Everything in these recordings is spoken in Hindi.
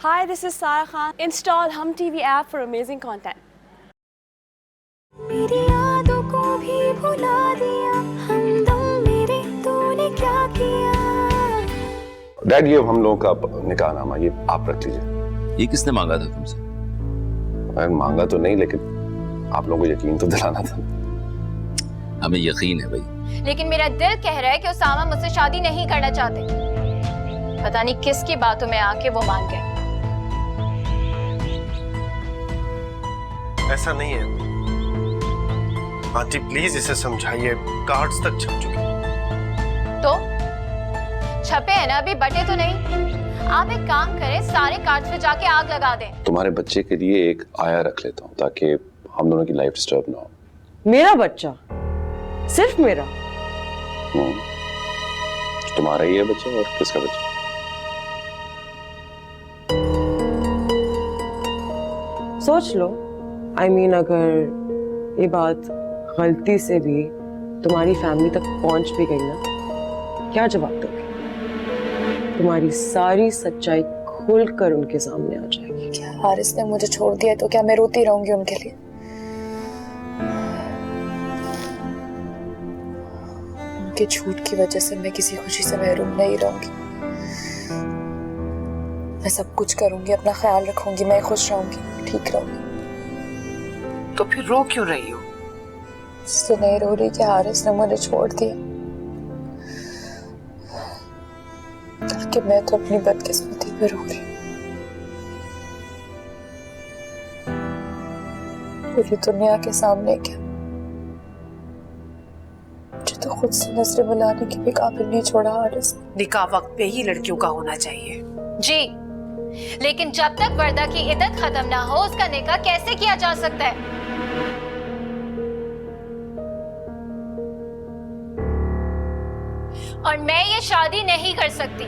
Hi, this is Sarah Khan. Install Hum TV app for amazing content. मेरी यादों को भी भुला दिया हमदम मेरे तूने क्या किया। डैड, ये हम लोगों का निकाहनामा, ये आप रख लीजिए। ये किसने मांगा था तुमसे? अरे मांगा तो नहीं, लेकिन आप लोगों को यकीन तो दिलाना था। हमें यकीन है भाई, लेकिन मेरा दिल कह रहा है कि उसामा मुझसे शादी नहीं करना चाहते। पता नहीं किसकी बातों में आके वो मान गए। ऐसा नहीं है आंटी, प्लीज इसे समझाइए। कार्ड्स तक छप चुके। तो छपे हैं ना, अभी बटे तो नहीं। आप एक काम करें, सारे कार्ड्स पे जाके आग लगा दें। तुम्हारे बच्चे के लिए एक आया रख लेता हूँ ताकि हम दोनों की लाइफ डिस्टर्ब ना हो। मेरा बच्चा? सिर्फ मेरा? तुम्हारा ही है बच्चा, और किसका बच्चा? सोच लो। I mean, अगर ये बात गलती से भी तुम्हारी फैमिली तक पहुंच भी गई ना, क्या जवाब दोगे? तुम्हारी सारी सच्चाई खुलकर उनके सामने आ जाएगी। क्या हारिस ने मुझे छोड़ दिया तो क्या मैं रोती रहूंगी उनके लिए? उनके झूठ की वजह से मैं किसी खुशी से महरूम नहीं रहूंगी। मैं सब कुछ करूंगी, अपना ख्याल रखूंगी, मैं खुश रहूंगी, ठीक रहूंगी। तो फिर रो क्यों रही हो? इसलिए नहीं रो रही कि हारिस ने मुझे छोड़ दिया, बल्कि मैं तो अपनी बदकिस्मती पे रो रही हूँ। पूरी दुनिया के सामने क्या, मुझे तो खुद से नजरें मिलाने की भी काबिल नहीं छोड़ा हारिस। निकाह वक्त पे ही लड़कियों का होना चाहिए। जी, लेकिन जब तक वर्दा की इद्दत खत्म ना हो उसका निकाह कैसे किया जा सकता है? और मैं ये शादी नहीं कर सकती।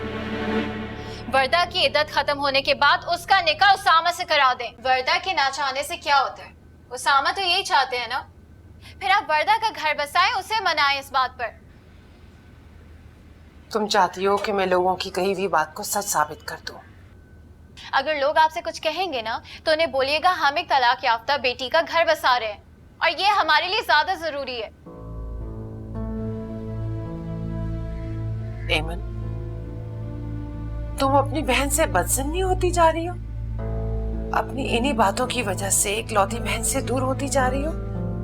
वर्दा की इद्दत खत्म होने के बाद उसका निकाह उसामा से करा दें। वर्दा के ना चाहने से क्या होता है? उसामा तो यही चाहते हैं ना। फिर आप वर्दा का घर बसाएं, उसे मनाएं इस बात पर। तुम चाहती हो कि मैं लोगों की कही हुई बात को सच साबित कर दूं। अगर लोग आपसे कुछ कहेंगे ना तो उन्हें बोलिएगा हम एक तलाक याफ्ता बेटी का घर बसा रहे हैं और ये हमारे लिए ज्यादा जरूरी है। एमन, तुम अपनी बहन से बदसन्नी होती जा रही हो। अपनी इन्हीं बातों की वजह से इकलौती बहन से दूर होती जा रही हो।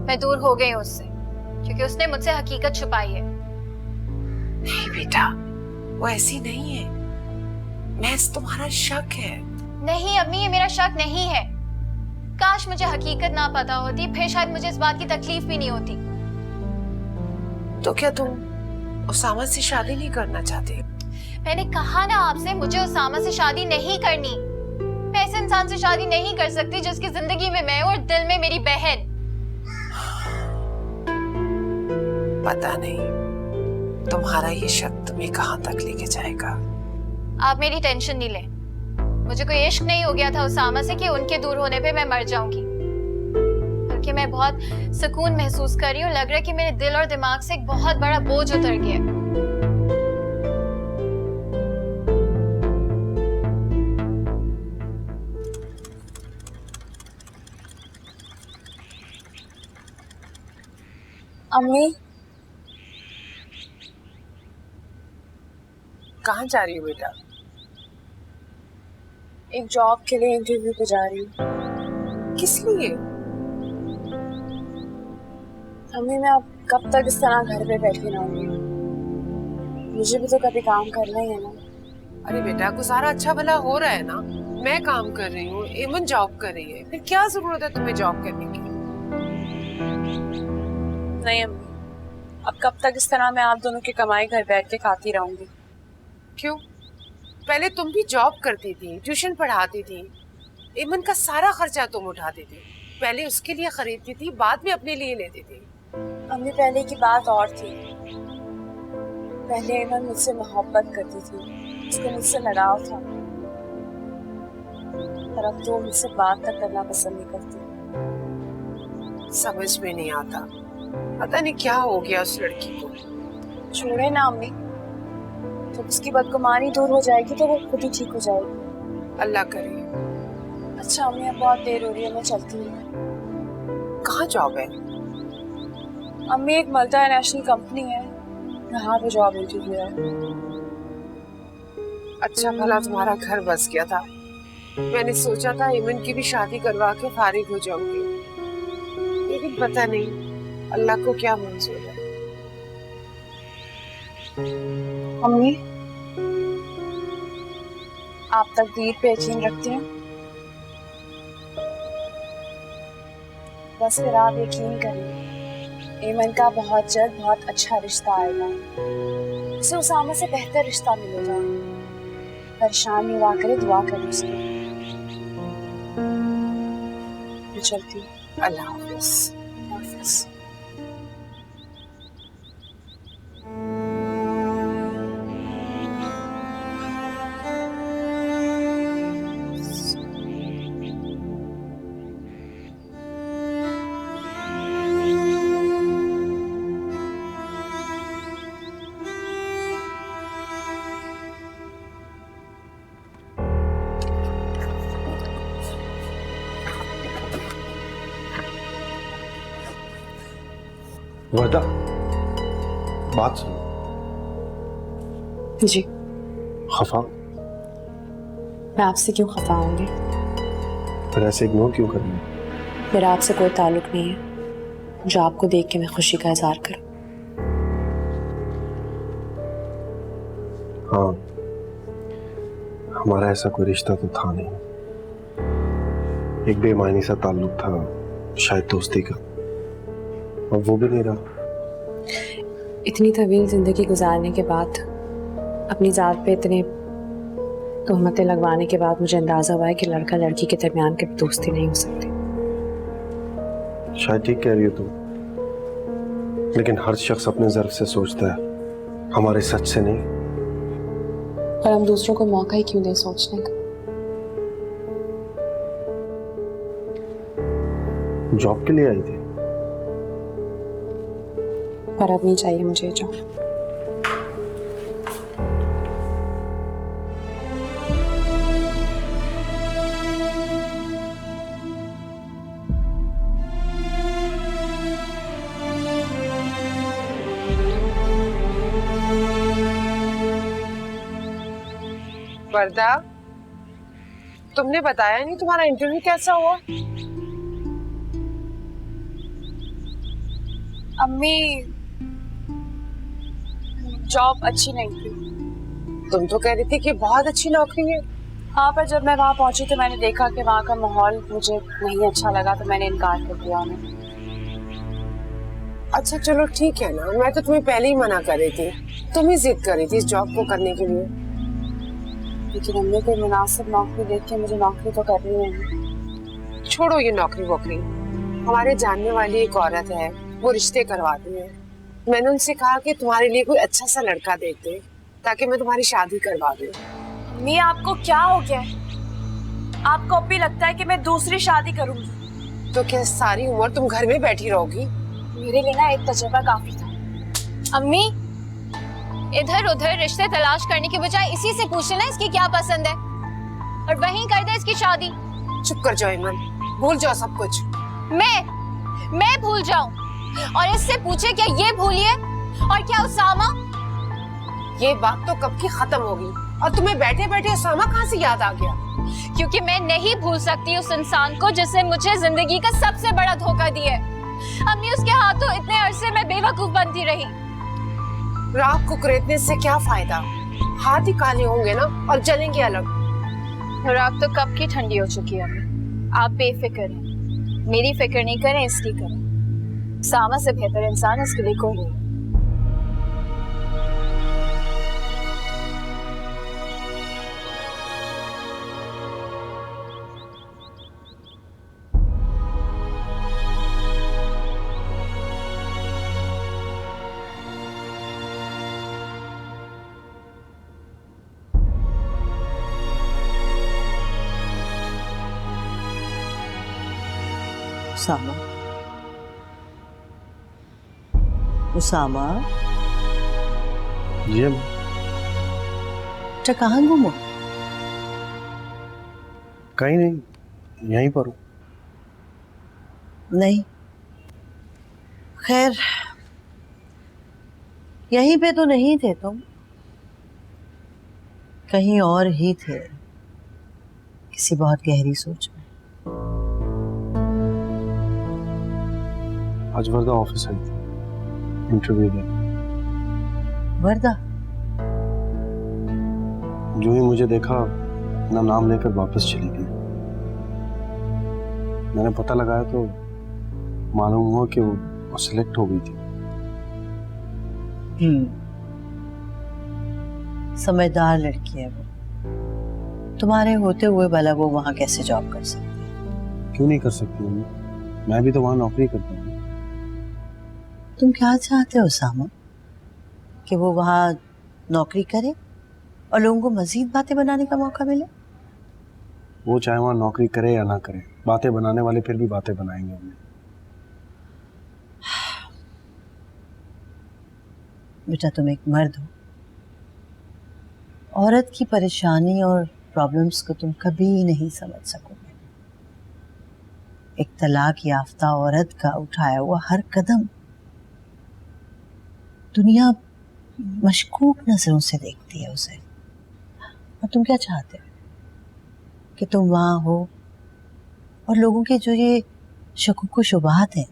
मैं दूर हो गई हूँ उससे क्योंकि उसने मुझसे हकीकत छुपाई है। नहीं बेटा, वो ऐसी नहीं है। महज तुम्हारा शक है। नहीं अम्मी, ये मेरा शक नहीं है। काश मुझे हकीकत ना पता होती, फिर शायद मुझे इस बात की तकलीफ भी नहीं होती। तो क्या तुम उसामा से शादी नहीं करना चाहते? मैंने कहा ना आपसे, मुझे उसामा से शादी नहीं करनी। मैं ऐसे इंसान से शादी नहीं कर सकती जिसकी जिंदगी में मैं और दिल में मेरी बहन। पता नहीं तुम्हारा ये शक तुम्हें कहां तक लेके जाएगा। आप मेरी टेंशन नहीं लें। मुझे कोई इश्क नहीं हो गया था उसामा से कि उनके दूर होने पे मैं मर जाऊंगी, बल्कि मैं बहुत सुकून महसूस कर रही हूँ। लग रहा है कि मेरे दिल और दिमाग से एक बहुत बड़ा बोझ उतर गया। अम्मी, कहाँ जा रही हो बेटा? एक जॉब के लिए इंटरव्यू पे जा रही हूँ। किस लिए? अम्मी, मैं अब कब तक इस तरह घर पे बैठी रहूंगी? मुझे भी तो कभी काम करना ही है ना। अरे बेटा, गुजारा अच्छा भला हो रहा है ना। मैं काम कर रही हूँ, एमन जॉब कर रही है, फिर क्या जरूरत है तुम्हें जॉब करने की? नहीं अम्मी, अब कब तक इस तरह मैं आप दोनों की कमाई घर बैठ के खाती रहूंगी? क्यों? पहले तुम भी जॉब करती थी, ट्यूशन पढ़ाती थी, एमन का सारा खर्चा तुम उठाती थी। पहले उसके लिए खरीदती थी, बाद में अपने लिए लेती थी। अम्मी, पहले की बात और थी। पहले एमन मुझसे मोहब्बत करती थी, उसको मुझसे लगाव था, पर अब तो मुझसे बात तक करना पसंद नहीं करती। समझ में नहीं आता, पता नहीं क्या हो गया उस लड़की को। छोड़े ना अम्मी, जब उसकी बदगुमानी दूर हो जाएगी तो वो खुद ही ठीक हो जाएगी। अल्लाह करे। अच्छा अम्मी, अब बहुत देर हो रही है, मैं चलती हूँ। कहाँ जॉब है? अम्मी एक मल्टीनेशनल कंपनी है, यहाँ पे जॉब इंटरव्यू है। अच्छा भला तुम्हारा घर बस गया था। मैंने सोचा था ईमन की भी शादी करवा के फारिग हो जाऊंगी, लेकिन पता नहीं अल्लाह को क्या मंजूर है। अम्मी, आप तकदीर पे यकीन रखती हैं? बस फिर आप यकीन करिए, ईमन का बहुत जल्द बहुत अच्छा रिश्ता आएगा। उसे उसामा से बेहतर रिश्ता मिलेगा। परेशान नहीं हुआ करे, दुआ करें उसके लिए। मैं चलती हूँ। अल्लाह हाफिज। हाफिज। वर्दा, बात सुनो। जी। खफा? मैं आपसे क्यों खफा होंगी? फिर ऐसे इग्नोर क्यों कर रही हो? मेरा आपसे कोई ताल्लुक नहीं है जो आपको देख के मैं खुशी का इजहार करूं। हाँ, हमारा ऐसा कोई रिश्ता तो था नहीं, एक बेमानी सा ताल्लुक था, शायद दोस्ती का। अब वो भी नहीं रहा। इतनी तवील जिंदगी गुजारने के बाद, अपनी जात पे इतने तोहमतें लगवाने के बाद मुझे अंदाजा हुआ है कि लड़का लड़की के दरमियान कभी दोस्ती नहीं हो सकती। शायद ठीक कह रही हो तुम, लेकिन हर शख्स अपने ज़र्फ से सोचता है, हमारे सच से नहीं। और हम दूसरों को मौका ही क्यों दें सोचने का? जॉब के लिए आई थी? पर अब नहीं चाहिए मुझे जॉब। वर्दा, तुमने बताया नहीं तुम्हारा इंटरव्यू कैसा हुआ? अम्मी, जॉब अच्छी नहीं थी। तुम तो कह रही थी कि बहुत अच्छी नौकरी है। हाँ, पर जब मैं वहाँ पहुंची तो मैंने देखा कि वहाँ का माहौल मुझे नहीं अच्छा लगा, तो मैंने इनकार कर दिया उन्हें। अच्छा चलो ठीक है ना, मैं तो तुम्हें पहले ही मना कर रही थी, तुम ही जिद कर रही थी इस जॉब को करने के लिए। लेकिन अम्मी, कोई मुनासिब नौकरी देख के मुझे नौकरी तो करनी है। छोड़ो ये नौकरी वोकरी, हमारे जानने वाली एक औरत है, वो रिश्ते करवाती है। मैंने उनसे कहा कि तुम्हारे लिए कोई अच्छा सा लड़का देते ताकि मैं तुम्हारी शादी करवा दूं। अम्मी, आपको क्या हो गया है? आपको अब भी लगता है कि मैं दूसरी शादी करूंगी? तो क्या सारी उम्र तुम घर में बैठी रहोगी? मेरे लिए ना एक तजुर्बा काफी था। अम्मी, इधर उधर रिश्ते तलाश करने के बजाय इसी से पूछ लेना इसकी क्या पसंद है और वहीं कर दे इसकी शादी। चुप कर जाओ ईमन, भूल जाओ सब कुछ। मैं भूल जाऊं और इससे पूछे क्या ये भूलिए? और क्या उसामा? ये बात तो कब की खत्म होगी, और तुम्हें बैठे बैठे उसामा कहाँ से याद आ गया? क्योंकि मैं नहीं भूल सकती उस इंसान को जिसने मुझे जिंदगी का सबसे बड़ा धोखा दिया है। अम्मी, उसके हाथों इतने अरसे में बेवकूफ बनती रही। राख को कुरेदने से क्या फायदा? हाथ ही काले होंगे ना और जलेंगे अलग। राख तो कब की ठंडी हो चुकी है अम्मी। आप बेफिक्र हैं, मेरी फिक्र नहीं करें, इसकी करें। सामा से बेहतर इंसान इसके लिए कोई नहीं। उसामा, उसामा, जी कहाँ गुम हो? कहीं नहीं, यहीं पर हूँ। नहीं, खैर यहीं पे तो नहीं थे तुम, कहीं और ही थे, किसी बहुत गहरी सोच में। आज वर्दा ऑफिस आई थी इंटरव्यू देने। वर्दा? जो ही मुझे देखा अपना नाम लेकर वापस चली गई। मैंने पता लगाया तो मालूम हुआ कि वो सिलेक्ट हो गई थी। समझदार लड़की है वो, तुम्हारे होते हुए भला वो वहां कैसे जॉब कर सकती है? क्यों नहीं कर सकती मम्मी, मैं भी तो वहां नौकरी करता हूँ। तुम क्या चाहते हो सामा, कि वो वहां नौकरी करे और लोगों को मजीद बातें बनाने का मौका मिले? वो चाहे वहां नौकरी करे या ना करे, बातें बनाने वाले फिर भी बातें बनाएंगे हमें। बेटा तुम एक मर्द हो, औरत की परेशानी और प्रॉब्लम्स को तुम कभी नहीं समझ सकोगे। एक तलाक याफ्ता औरत का उठाया हुआ हर कदम दुनिया मशकूक नजरों से देखती है उसे। और तुम क्या चाहते हो कि तुम वहां हो और लोगों के जो ये शकूक व शुबहात हैं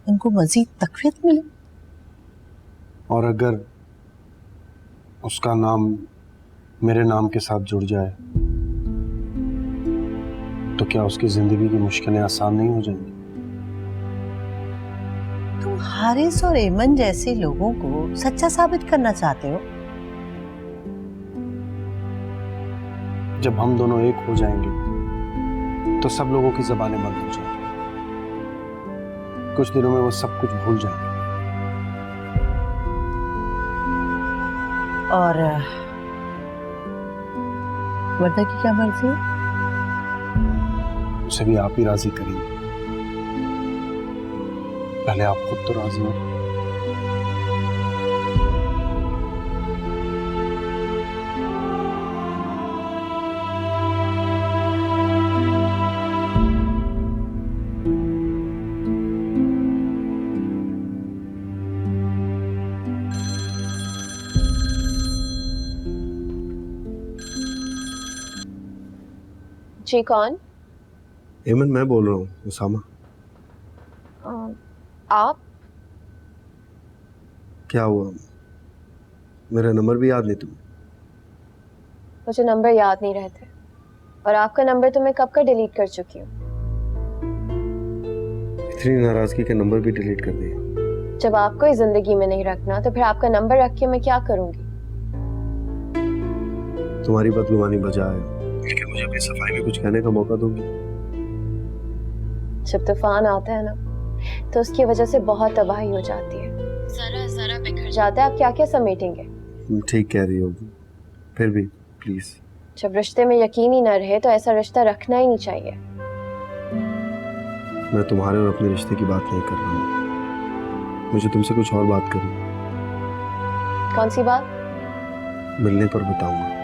उनको मजीद तकवीत मिले? और अगर उसका नाम मेरे नाम के साथ जुड़ जाए तो क्या उसकी जिंदगी की मुश्किलें आसान नहीं हो जाएंगी? तुम हारिस और एमन जैसे लोगों को सच्चा साबित करना चाहते हो? जब हम दोनों एक हो जाएंगे तो सब लोगों की ज़बानें बंद हो जाएंगी। कुछ दिनों में वो सब कुछ भूल जाएंगे। और वर्दा की क्या मर्जी है? उसे भी आप ही राजी करेंगे। पहले आप खुद तो राजी हो। जी कौन? एमन मैं बोल रहा हूँ, उसामा। आप? क्या हुआ, मेरा नंबर भी याद नहीं तुम्हें? मुझे नंबर याद नहीं रहते, और आपका नंबर तो मैं कब का डिलीट कर चुकी हूँ। इतनी नाराजगी के नंबर भी डिलीट कर दिए? जब आपको इस जिंदगी में नहीं रखना तो फिर आपका नंबर रख के मैं क्या करूंगी? तुम्हारी बदगुमानी बजा है, लेकिन मुझे अपनी सफाई में कुछ कहने का मौका दोगी? जब तूफान आता है ना तो उसकी वजह से बहुत तबाही हो जाती है, जरा जरा बिखर जाता है। आप क्या क्या समेटेंगे? ठीक कह रही हो, फिर भी प्लीज। जब रिश्ते में यकीन ही न रहे तो ऐसा रिश्ता रखना ही नहीं चाहिए। मैं तुम्हारे और अपने रिश्ते की बात नहीं कर रहा हूँ, मुझे तुमसे कुछ और बात करनी। कौन सी बात? मिलने पर बताऊंगा।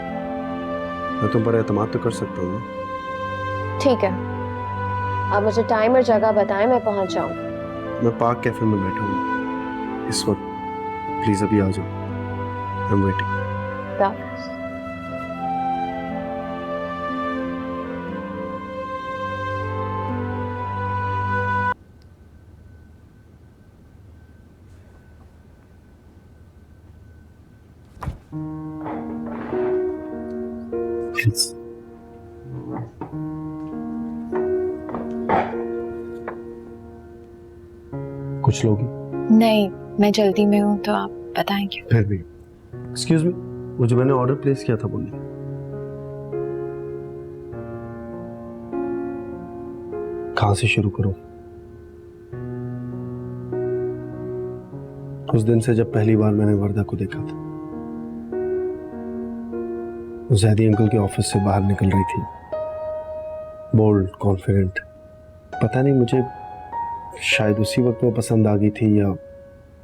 मैं तुम पर एतमाद तो कर सकता हूँ ना? ठीक है, आप मुझे टाइम और जगह बताएं, मैं पहुंच जाऊं। मैं पार्क कैफे में बैठा हूँ इस वक्त, प्लीज अभी आ जाओ। I am waiting. प्लीज। कुछ लोगी? नहीं, मैं जल्दी में हूँ, तो आप बताएं क्यों? फिर भी एक्सक्यूज मी, वो जो मैंने ऑर्डर प्लेस किया था बोलिए। कहां से शुरू करूं? उस दिन से जब पहली बार मैंने वर्दा को देखा था, जैदी अंकल के ऑफिस से बाहर निकल रही थी, बोल्ड, कॉन्फिडेंट। पता नहीं मुझे शायद उसी वक्त वो पसंद आ गई थी या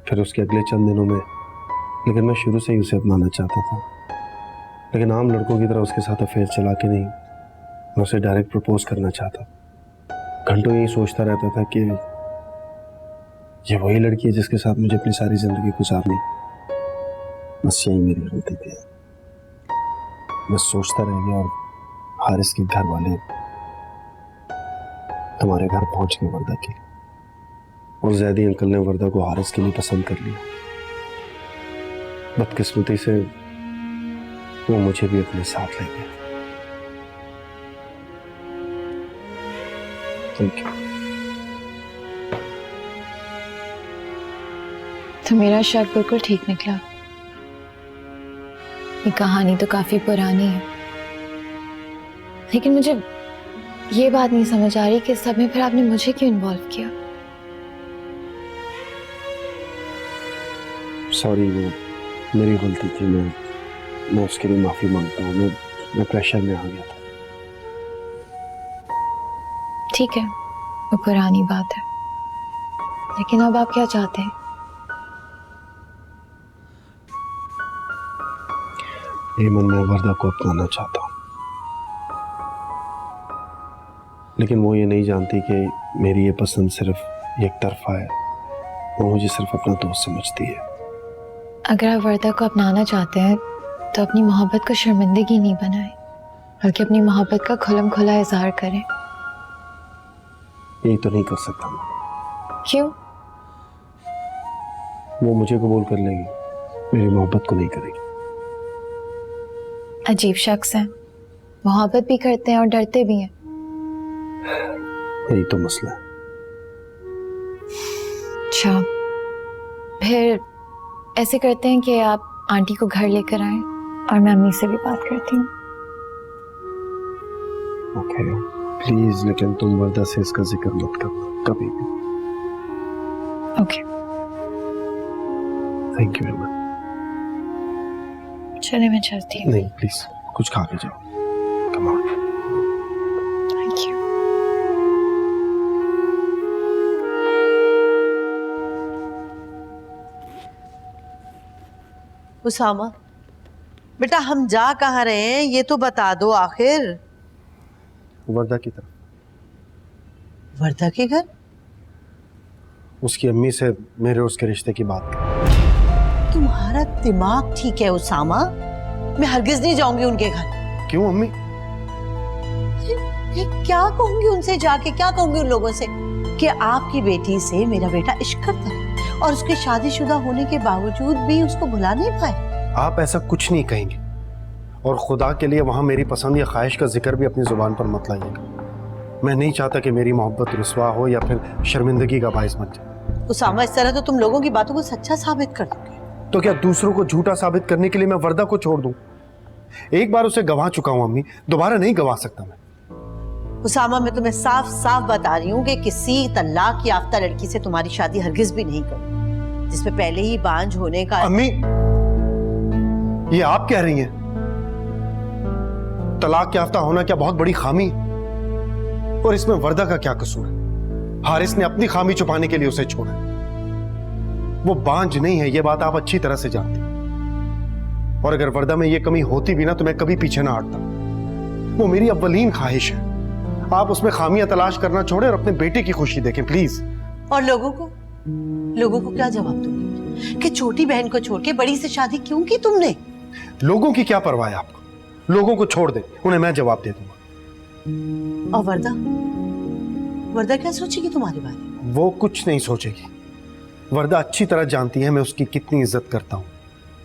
फिर उसके अगले चंद दिनों में, लेकिन मैं शुरू से ही उसे अपनाना चाहता था। लेकिन आम लड़कों की तरह उसके साथ अफेयर चला के नहीं, मैं उसे डायरेक्ट प्रपोज करना चाहता, घंटों यही सोचता रहता था कि ये वही लड़की है जिसके साथ मुझे अपनी सारी जिंदगी गुजारनी। बस यही मेरी गलती थी। मैं सोचता रह गया और हारिस के घर वाले तुम्हारे घर पहुंच गए वर्दा के लिए, और जैदी अंकल ने वर्दा को हारिस के लिए पसंद कर लिया। बदकिस्मती से वो मुझे भी अपने साथ ले गए। Thank you. तो मेरा शक बिल्कुल ठीक निकला। ये कहानी तो काफी पुरानी है, लेकिन मुझे ये बात नहीं समझ आ रही कि सब में फिर आपने मुझे क्यों इन्वॉल्व किया। सॉरी, वो मेरी गलती थी। मैं उसके लिए माफी मांगता हूँ। मैं प्रेशर में आ गया था। ठीक है, वो पुरानी बात है, लेकिन अब आप क्या चाहते हैं? ईमन, मैं वर्दा को अपनाना चाहता हूँ, लेकिन वो ये नहीं जानती कि मेरी ये पसंद सिर्फ एक तरफा है। वो मुझे सिर्फ अपना दोस्त समझती है। अगर आप वर्दा को अपनाना चाहते हैं तो अपनी मोहब्बत को शर्मिंदगी नहीं बनाएं, बल्कि अपनी मोहब्बत का खुलम खुला इजहार करें। यही तो नहीं कर सकता मैं। क्यों? वो मुझे कबूल कर लेगी, मेरी मोहब्बत को नहीं करेगी। अजीब शख्स हैं, मोहब्बत भी करते हैं और डरते भी हैं। यही तो मसला है। अच्छा, फिर ऐसे करते हैं कि आप आंटी को घर लेकर आएं और मैं अम्मी से भी बात करती हूँ। ओके प्लीज, लेकिन तुम वर्दा से इसका जिक्र मत करना कभी भी। Okay, thank you very much. चले मैं चलती हूँ। नहीं प्लीज, कुछ खा के जाओ। Come on. Thank you. Usama बेटा, हम जा कहाँ रहे हैं ये तो बता दो आखिर। वर्दा की तरफ। वर्दा के घर? उसकी अम्मी से मेरे उसके रिश्ते की बात कर। तुम्हारा दिमाग ठीक है उसामा? मैं हरगिज नहीं जाऊंगी उनके घर। क्यों अम्मी? ये क्या कहूंगी उनसे जाके, क्या कहूंगी उन लोगों से कि आपकी बेटी से मेरा बेटा इश्क करता है और उसके शादीशुदा होने के बावजूद भी उसको भुला नहीं पाए। आप ऐसा कुछ नहीं कहेंगे, और खुदा के लिए वहां मेरी पसंद या ख्वाहिश का जिक्र भी अपनी जुबान पर मत लाइएगा। मैं नहीं चाहता कि मेरी मोहब्बत रुस्वा हो या फिर शर्मिंदगी का बायस बन जाए। उसामा, इस तरह तो तुम लोगों की बातों को सच्चा साबित कर दोगे। तो क्या दूसरों को झूठा साबित करने के लिए मैं वर्दा को छोड़ दूं? एक बार उसे गंवा चुका हूं अम्मी, दोबारा नहीं गंवा सकता मैं। उसामा, मैं तुम्हें साफ साफ बता रही हूँ कि किसी तलाक याफ्ता लड़की से तुम्हारी शादी हरगिज भी नहीं करूँ, जिसमें पहले ही बांझ होने का। अम्मी, ये आप कह रही हैं? तलाक याफ्ता होना क्या बहुत बड़ी खामी है? और इसमें वर्दा का क्या कसूर है? हारिस ने अपनी खामी छुपाने के लिए उसे छोड़ा। वो बांझ नहीं है, ये बात आप अच्छी तरह से जानती हैं। और अगर वर्दा में ये कमी होती भी ना तो मैं कभी पीछे ना हटता। वो मेरी अव्वलीन ख्वाहिश है। आप उसमें खामियां तलाश करना छोड़े और अपने बेटे की खुशी देखें प्लीज। और लोगों को क्या जवाब दोगे कि छोटी बहन को छोड़ के बड़ी से शादी क्यों की तुमने? लोगों की क्या परवाह है आपको? लोगों को छोड़ दे, उन्हें मैं जवाब दे दूंगा। और वर्दा क्या सोचेगी तुम्हारे बारे में? वो कुछ नहीं सोचेगी। वर्दा अच्छी तरह जानती है मैं उसकी कितनी इज्जत करता हूं।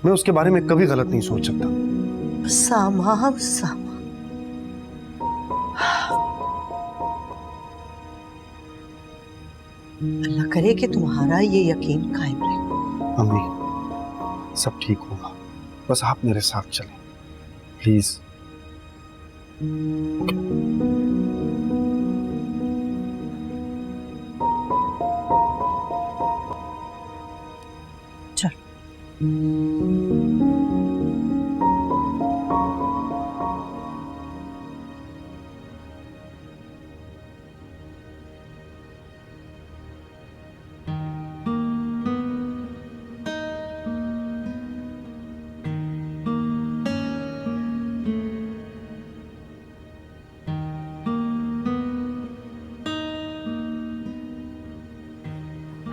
मैं उसके बारे में कभी गलत नहीं सोच सकता। सामा, सामा, अल्लाह करे कि तुम्हारा ये यकीन कायम रहे। अम्मी, सब ठीक होगा, बस आप मेरे साथ चलें प्लीज।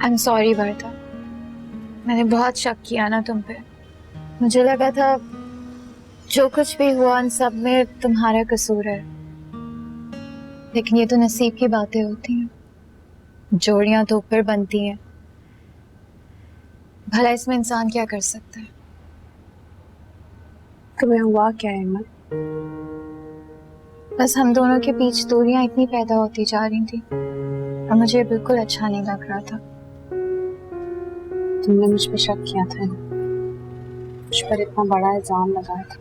आई एम सॉरी वर्दा, मैंने बहुत शक किया ना तुम पे। मुझे लगा था जो कुछ भी हुआ उन सब में तुम्हारा कसूर है, लेकिन ये तो नसीब की बातें होती हैं, जोड़ियां तो ऊपर बनती हैं। भला इसमें इंसान क्या कर सकता है। तुम्हें हुआ क्या है इमन? बस हम दोनों के बीच दूरियां इतनी पैदा होती जा रही थी और मुझे बिल्कुल अच्छा नहीं लग रहा था। तुमने मुझ पर शक किया था ना, मुझ पर इतना बड़ा इल्जाम लगाया था।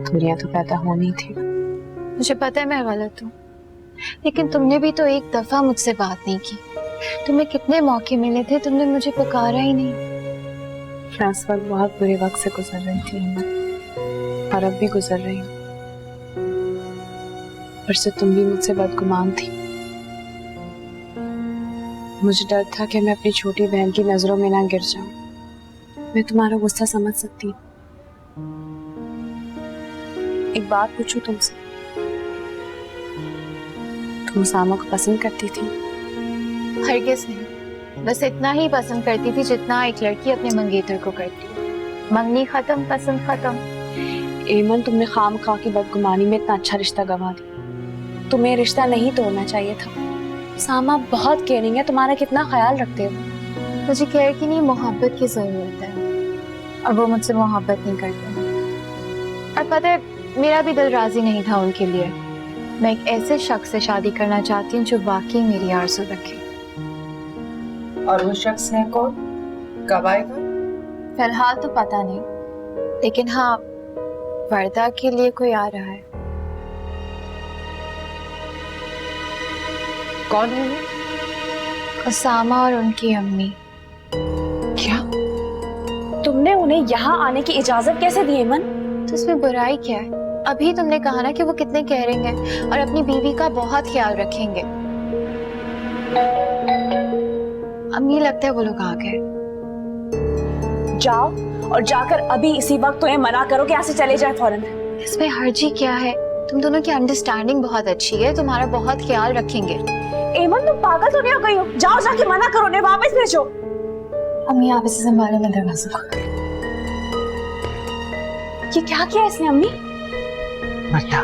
दूरियां तो पैदा होनी थी। मुझे पता है मैं गलत हूँ, लेकिन तुमने भी तो एक दफा मुझसे बात नहीं की। तुम्हें कितने मौके मिले थे, तुमने मुझे पुकारा ही नहीं। मैं इस वक्त बहुत बुरे वक्त से गुजर रही थी इमन, और अब भी गुजर रही हूँ। पर से तुम भी मुझसे बदगुमान थी। मुझे डर था कि मैं अपनी छोटी बहन की नजरों में ना गिर जाऊं। मैं तुम्हारा गुस्सा समझ सकती हूँ। एक बात पूछूं तुमसे, तुम उसामा को पसंद करती थी? हरगिज नहीं, बस इतना ही पसंद करती थी जितना एक लड़की अपने मंगेतर को करती है। मंगनी खत्म, पसंद खत्म। एमन, तुमने खामखा की बदगुमानी में इतना अच्छा रिश्ता गंवा दिया। तुम्हें रिश्ता नहीं तोड़ना चाहिए था। सामा बहुत केयरिंग है, तुम्हारा कितना ख्याल रखते हो। मुझे केयर की नहीं, मोहब्बत की जरूरत है, और वो मुझसे मोहब्बत नहीं करते। और पता है, मेरा भी दिल राजी नहीं था उनके लिए। मैं एक ऐसे शख्स से शादी करना चाहती हूँ जो वाकई मेरी आरज़ू रखे। और वो शख्स है कौन? कब आएगा? फिलहाल तो पता नहीं, लेकिन हाँ, वर्दा के लिए कोई आ रहा है। कौन है वो? उसामा और उनकी अम्मी। क्या? तुमने उन्हें यहाँ आने की इजाजत कैसे दी एमन? तो इसमें बुराई क्या है? अभी तुमने कहा ना कि वो कितने केयरिंग हैं और अपनी बीवी का बहुत ख्याल रखेंगे। अम्मी लगता है वो लोग आ गए। जाओ और जाकर अभी इसी वक्त उन्हें मना करो कि यहाँ से चले जाए फौरन। इसमें हर्जी क्या है? तुम दोनों की अंडरस्टैंडिंग बहुत अच्छी है, तुम्हारा बहुत ख्याल रखेंगे। एमन, तुम पागल तो नहीं हो गई हो? जाओ जाके मना करो, उन्हें वापस भेजो। अम्मी आप इसे संभालो, मैं दरवाजा खोलती हूँ। ये क्या किया इसने अम्मी? वर्दा,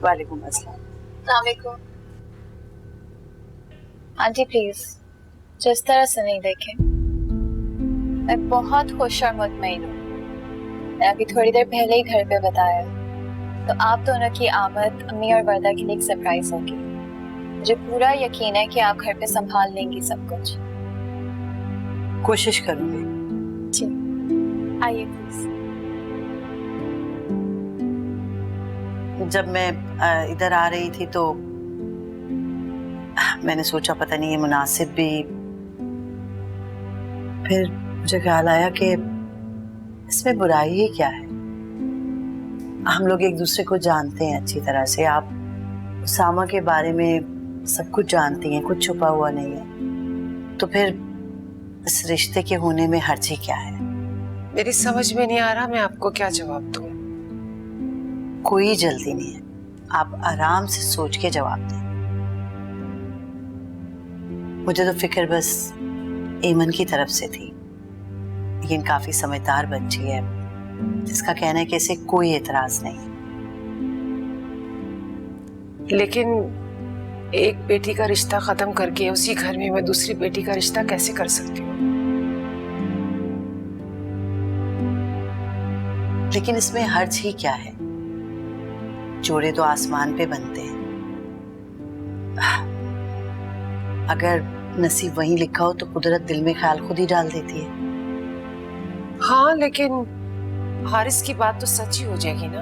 वालेकुम अस्सलाम। आंटी प्लीज जिस तरह से नहीं देखें। मैं बहुत खुश और मुतमईन हूँ। मैं अभी थोड़ी देर पहले ही घर पे बताया, तो आप दोनों की आमद अम्मी और वर्दा के लिए एक सरप्राइज होगी। मुझे पूरा यकीन है कि आप घर पे संभाल लेंगी सब कुछ। कोशिश करूंगी। जी आइए प्लीज। जब मैं इधर आ रही थी तो मैंने सोचा पता नहीं ये मुनासिब भी, फिर मुझे ख्याल आया कि इसमें बुराई ही क्या है। हम लोग एक दूसरे को जानते हैं अच्छी तरह से। आप उसामा के बारे में सब कुछ जानती हैं, कुछ छुपा हुआ नहीं है, तो फिर इस रिश्ते के होने में हर्जी क्या है? मेरी समझ में नहीं आ रहा मैं आपको क्या जवाब दूं। कोई जल्दी नहीं है, आप आराम से सोच के जवाब दें। मुझे तो फिक्र बस एमन की तरफ से थी, लेकिन काफी समझदार बच्ची है, जिसका कहना है कि इसे कोई एतराज नहीं। लेकिन एक बेटी का रिश्ता खत्म करके उसी घर में मैं दूसरी बेटी का रिश्ता कैसे कर सकती हूँ? लेकिन इसमें हर्ज ही क्या है? जोड़े तो आसमान पे बनते हैं। अगर नसीब वहीं लिखा हो तो कुदरत दिल में ख्याल खुद ही डाल देती है। हाँ, लेकिन हारिस की बात तो सच ही हो जाएगी ना।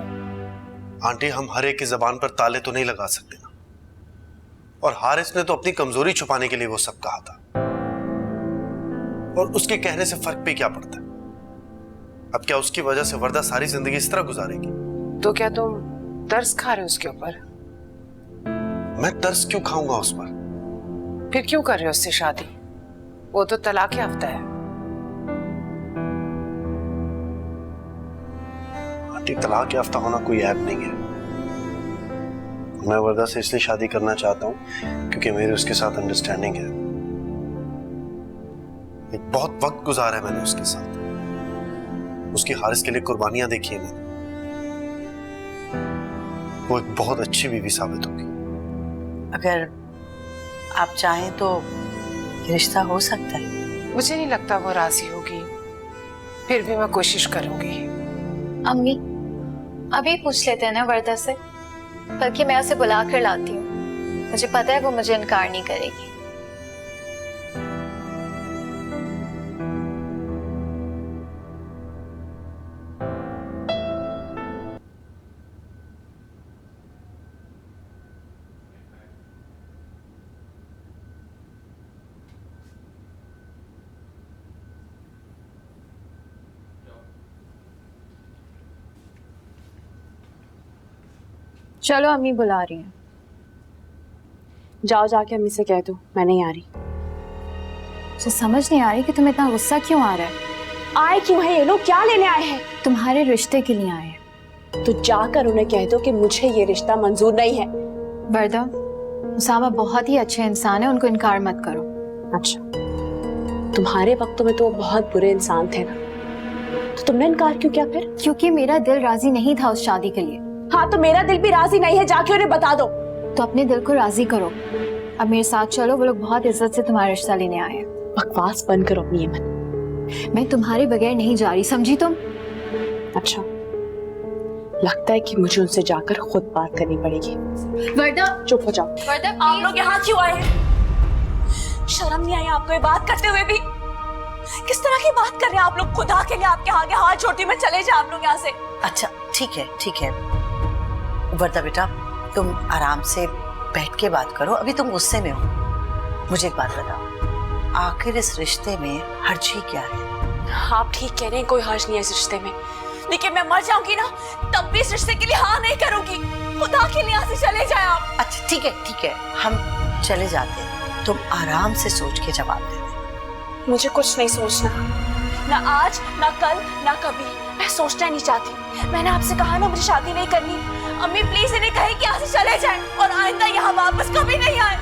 आंटी, हम हर एक की जबान पर ताले तो नहीं लगा सकते ना, और हारिस ने तो अपनी कमजोरी छुपाने के लिए वो सब कहा था, और उसके कहने से फर्क भी क्या पड़ता है? अब क्या उसकी वजह से वर्दा सारी जिंदगी इस तरह गुजारेगी? तो क्या तुम तरस खा रहे हो उसके ऊपर? मैं तरस क्यों खाऊंगा उस पर? फिर क्यों कर रहे हो उससे शादी? वो तो तलाक याफ्ता है। तलाक याफ्ता होना कोई ऐप नहीं है। मैं वर्दा से इसलिए शादी करना चाहता हूँ क्योंकि मेरी उसके साथ अंडरस्टैंडिंग है। एक बहुत वक्त गुजारा है मैंने उसके साथ, उसकी हारिस के लिए कुर्बानियां देखी है मैंने। वो एक बहुत अच्छी बीवी साबित होगी। अगर आप चाहें तो ये रिश्ता हो सकता है। मुझे नहीं लगता वो राजी होगी, फिर भी मैं कोशिश करूंगी। अम्मी अभी पूछ लेते हैं ना वर्दा से, बल्कि मैं उसे बुला कर लाती हूँ। मुझे पता है वो मुझे इनकार नहीं करेगी। चलो अम्मी बुला रही हैं। जाओ जाके अम्मी से कह दो मैं नहीं आ रही। मुझे समझ नहीं आ रही कि तुम्हें इतना गुस्सा क्यों आ रहा है। आए क्यों है ये लोग, क्या लेने आए हैं? तुम्हारे रिश्ते के लिए आए हैं। तो जाकर उन्हें कह दो कि मुझे ये रिश्ता मंजूर नहीं है। वर्दा, उसामा बहुत ही अच्छे इंसान है, उनको इनकार मत करो। अच्छा, तुम्हारे वक्तों में तो वो बहुत बुरे इंसान थे ना, तो तुमने इनकार क्यों किया फिर? क्योंकि मेरा दिल राजी नहीं था उस शादी के लिए। हाँ तो मेरा दिल भी राजी नहीं है, जाके उन्हें बता दो। तो अपने दिल को राजी करो। अब मेरे साथ चलो, वो लोग बहुत इज्जत से तुम्हारा रिश्ता लेने आए हैं। बकवास बंद करो अपनी अमन। मैं तुम्हारे बगैर नहीं जा रही, समझी तुम? अच्छा, लगता है कि मुझे उनसे जाकर खुद बात करनी पड़ेगी। वर्दा, चुप हो जाओ। वर्दा, आप लोग यहाँ क्यों आए हैं? शर्म नहीं आई आपको ये बात करते हुए भी? किस तरह की बात कर रहे हैं आप लोग? खुदा के लिए आपके आगे हाथ जोड़ती मैं चले जाए आप लोग यहाँ से। अच्छा ठीक है ठीक है वर्दा बेटा, तुम आराम से बैठ के बात करो, अभी तुम गुस्से में हो। मुझे एक बात बताओ, आखिर इस रिश्ते में हर्जी क्या है? आप ठीक कह रहे हैं, कोई हर्ज नहीं है इस रिश्ते में, लेकिन मैं मर जाऊंगी ना तब भी इस रिश्ते के लिए हाँ नहीं करूंगी। खुदा के लिए यहाँ से चले जाए आप। अच्छा ठीक है हम चले जाते हैं, तुम आराम से सोच के जवाब दे दे। मुझे कुछ नहीं सोचना, ना आज ना कल ना कभी, मैं सोचना नहीं चाहती। मैंने आपसे कहा ना मुझे शादी नहीं करनी। अम्मी प्लीज इन्हें कहे कि यहाँ से चले जाएं और आइंदा यहाँ वापस कभी नहीं आए।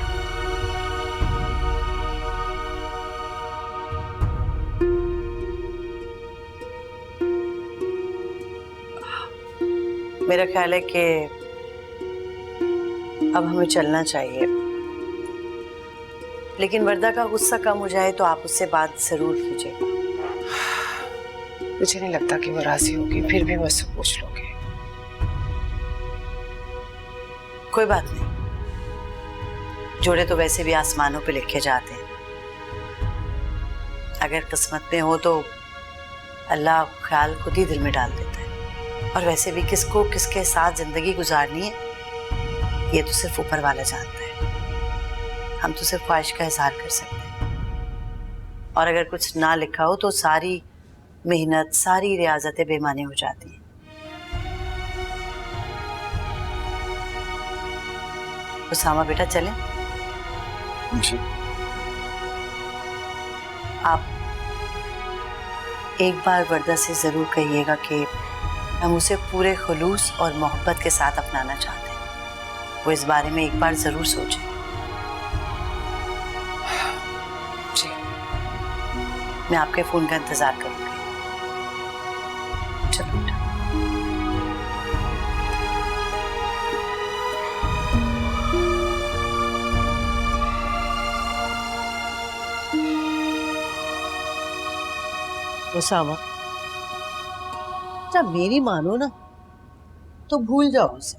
मेरा ख्याल है कि अब हमें चलना चाहिए, लेकिन वर्दा का गुस्सा कम हो जाए तो आप उससे बात जरूर कीजिएगा। मुझे नहीं लगता कि वो राजी होगी, फिर भी मुझसे पूछ लोगे। कोई बात नहीं, जोड़े तो वैसे भी आसमानों पे लिखे जाते हैं। अगर किस्मत में हो तो अल्लाह ख्याल खुद ही दिल में डाल देता है। और वैसे भी किसको किसके साथ जिंदगी गुजारनी है ये तो सिर्फ ऊपर वाला जानता है। हम तो सिर्फ ख्वाहिश का इजहार कर सकते हैं, और अगर कुछ ना लिखा हो तो सारी मेहनत सारी रियाजतें बेमानी हो जाती हैं। उसामा बेटा चलें? जी। आप एक बार वर्दा से जरूर कहिएगा कि हम उसे पूरे खुलूस और मोहब्बत के साथ अपनाना चाहते हैं। वो इस बारे में एक बार जरूर सोचें। जी। मैं आपके फोन का इंतजार करूंगी। चलो बेटा। उसामा, जब मेरी मानो ना तो भूल जाओ उसे।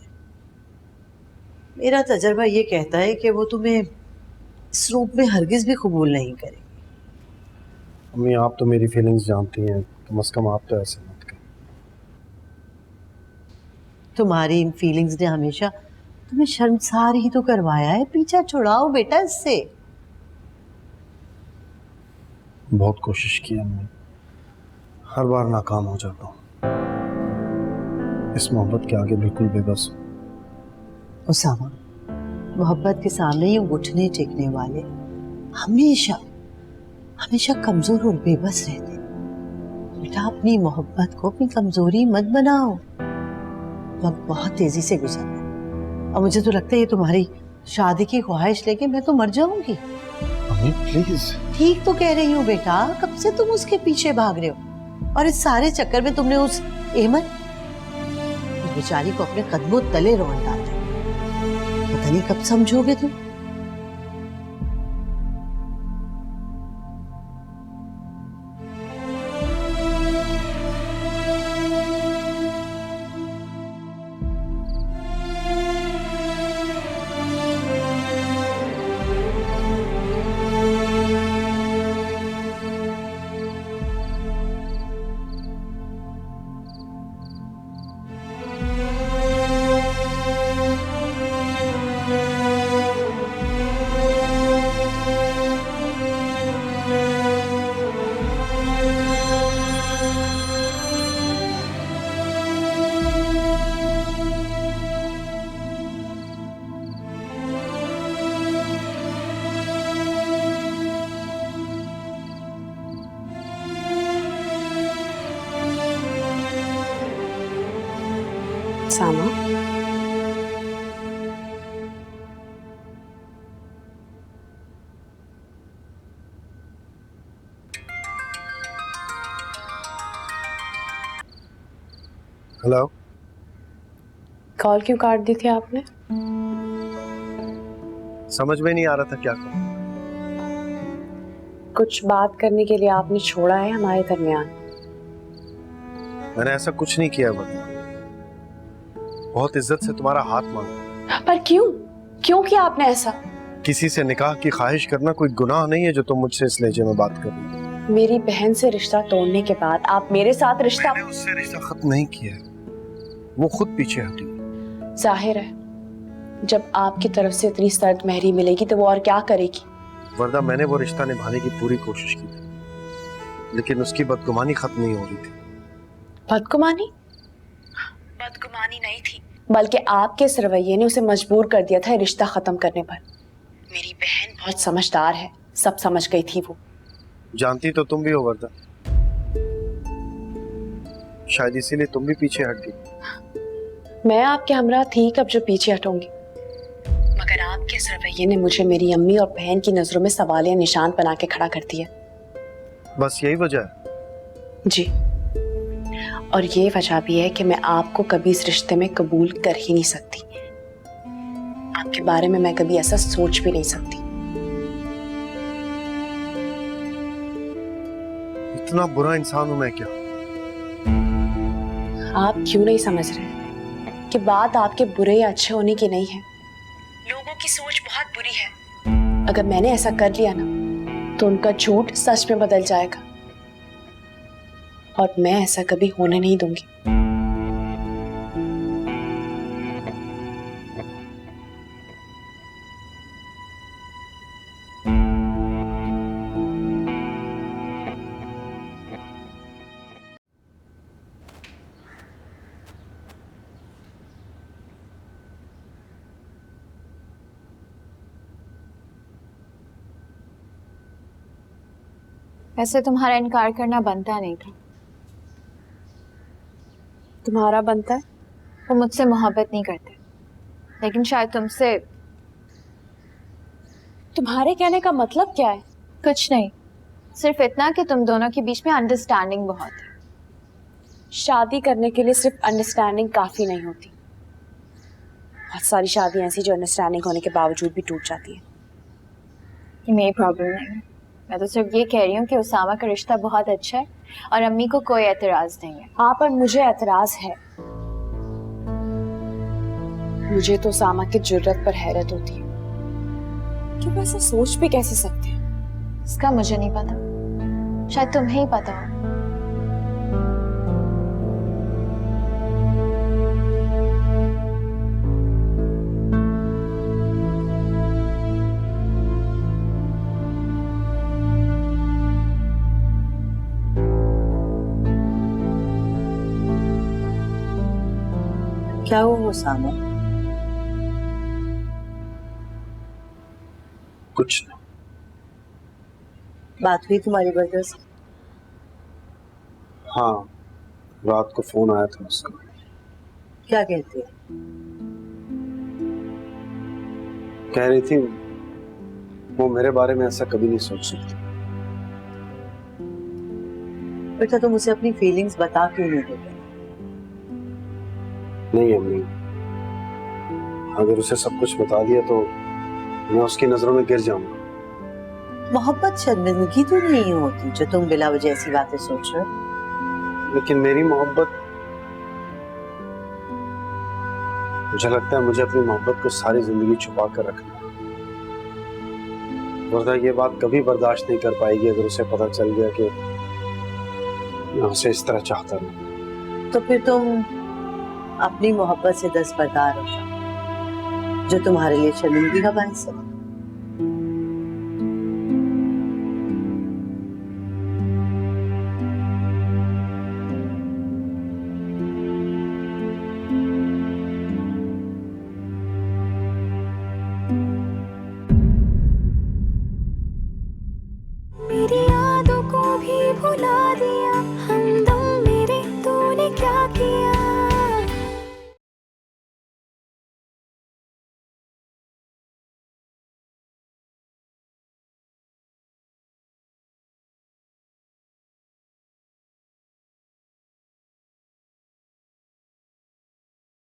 मेरा तजर्बा ये कहता है कि वो तुम्हें इस रूप में हरगिज भी कबूल नहीं करेगी। अम्मी आप तो मेरी फीलिंग्स जानती हैं, कम से कम आप तो ऐसे मत करें। तुम्हारी इन फीलिंग्स ने हमेशा तुम्हें शर्मसार ही तो करवाया है। पीछा छुड़ाओ बेटा इससे। बहुत कोशिश की अम्मी, हर बार नाकाम हो जाता हूँ। इस मोहब्बत के आगे बिल्कुल बेबस हूँ। उसामा, मोहब्बत के सामने ये घुटने टेकने वाले हमेशा हमेशा कमजोर और बेबस रहते। बेटा अपनी मोहब्बत को अपनी कमजोरी मत बनाओ। वक्त बहुत तेजी से गुजर रहा है और मुझे तो लगता है ये तुम्हारी शादी की ख्वाहिश लेके मैं तो मर जाऊंगी। Mummy please. ठीक तो कह रही हूँ बेटा, कब से तुम उसके पीछे भाग रहे हो और इस सारे चक्कर में तुमने उस बेचारी को अपने कदमों तले रोन डाल दिया। पता नहीं कब समझोगे तुम। सामा, हेलो। कॉल क्यों काट दी थी आपने? समझ में नहीं आ रहा था क्या करूं। कुछ बात करने के लिए आपने छोड़ा है हमारे दरमियान? मैंने ऐसा कुछ नहीं किया बता। बहुत इज्जत से तुम्हारा हाथ मांगा। पर क्यों? क्यों किया आपने ऐसा? किसी से निकाह की ख्वाहिश करना कोई गुनाह नहीं है जो तुम मुझसे इस लहजे में बात कर रही हो। मेरी बहन से रिश्ता तोड़ने के बाद आप मेरे साथ रिश्ता? मैंने उससे रिश्ता खत्म नहीं किया है, वो खुद पीछे हटी। जाहिर है जब आपकी तरफ से इतनी सर्द महरी मिलेगी तो वो और क्या करेगी। वरना मैंने वो रिश्ता निभाने की पूरी कोशिश की थी, लेकिन उसकी बदगुमानी खत्म नहीं हो रही थी। बदगुमानी? बदगुमानी नहीं थी, बल्कि आपके इस रवैये ने उसे मजबूर कर दिया था रिश्ता खत्म करने पर। मेरी बहन बहुत समझदार है, सब समझ गई थी वो। जानती तो तुम भी हो वर्दा, शायद इसीलिए तुम भी पीछे हट गई। मैं आपके हमरा थी कब जो पीछे हटूंगी, मगर आपके इस रवैये ने मुझे मेरी अम्मी और बहन की नजरों में सवालिया निशान बना के खड़ा कर दिया। बस यही वजह है? जी, और ये वजह भी है कि मैं आपको कभी इस रिश्ते में कबूल कर ही नहीं सकती। आपके बारे में मैं कभी ऐसा सोच भी नहीं सकती। इतना बुरा इंसान हूं मैं क्या? आप क्यों नहीं समझ रहे कि बात आपके बुरे या अच्छे होने की नहीं है। लोगों की सोच बहुत बुरी है। अगर मैंने ऐसा कर लिया ना तो उनका झूठ सच में बदल जाएगा, और मैं ऐसा कभी होने नहीं दूंगी। वैसे तुम्हारा इनकार करना बनता नहीं था। तुम्हारा बनता है? वो मुझसे मोहब्बत नहीं करते, लेकिन शायद तुमसे। तुम्हारे कहने का मतलब क्या है? कुछ नहीं, सिर्फ इतना कि तुम दोनों के बीच में अंडरस्टैंडिंग बहुत है। शादी करने के लिए सिर्फ अंडरस्टैंडिंग काफी नहीं होती। बहुत सारी शादियां ऐसी जो अंडरस्टैंडिंग होने के बावजूद भी टूट जाती है। ये मेरी प्रॉब्लम नहीं है, मैं तो सिर्फ ये कह रही हूँ कि उसामा का रिश्ता बहुत अच्छा है और अम्मी को कोई एतराज नहीं है। हाँ, पर मुझे एतराज है। मुझे तो उसामा की जुर्रत पर हैरत होती है कि वो ऐसा सोच भी कैसे सकते हैं। इसका मुझे नहीं पता, शायद तुम्हें ही पता हो। क्या हुआ उसामा? कुछ नहीं। बात हुई तुम्हारी वजह से? हाँ, रात को फोन आया था उसका, क्या कहती है? कह रही थी वो मेरे बारे में ऐसा कभी नहीं सोच सकती। बेटा तुम उसे अपनी फीलिंग्स बता क्यों नहीं देते? नहीं अम्मी, अगर उसे सब कुछ बता दिया तो मैं उसकी नजरों में गिर जाऊंगा। मोहब्बत शर्मिंदगी तो नहीं होती जो तुम बिला वजह ऐसी बातें सोच रहे हो। लेकिन मेरी मोहब्बत, मुझे लगता है मुझे अपनी मोहब्बत को सारी जिंदगी छुपा कर रखना है। वरना ये बात कभी बर्दाश्त नहीं कर पाएगी अगर उसे पता चल गया कि मैं उसे इस तरह चाहता हूँ। तो फिर तुम अपनी मोहब्बत से दस्तबरदार हो जाओ जो तुम्हारे लिए शर्मिंदगी का बायस है।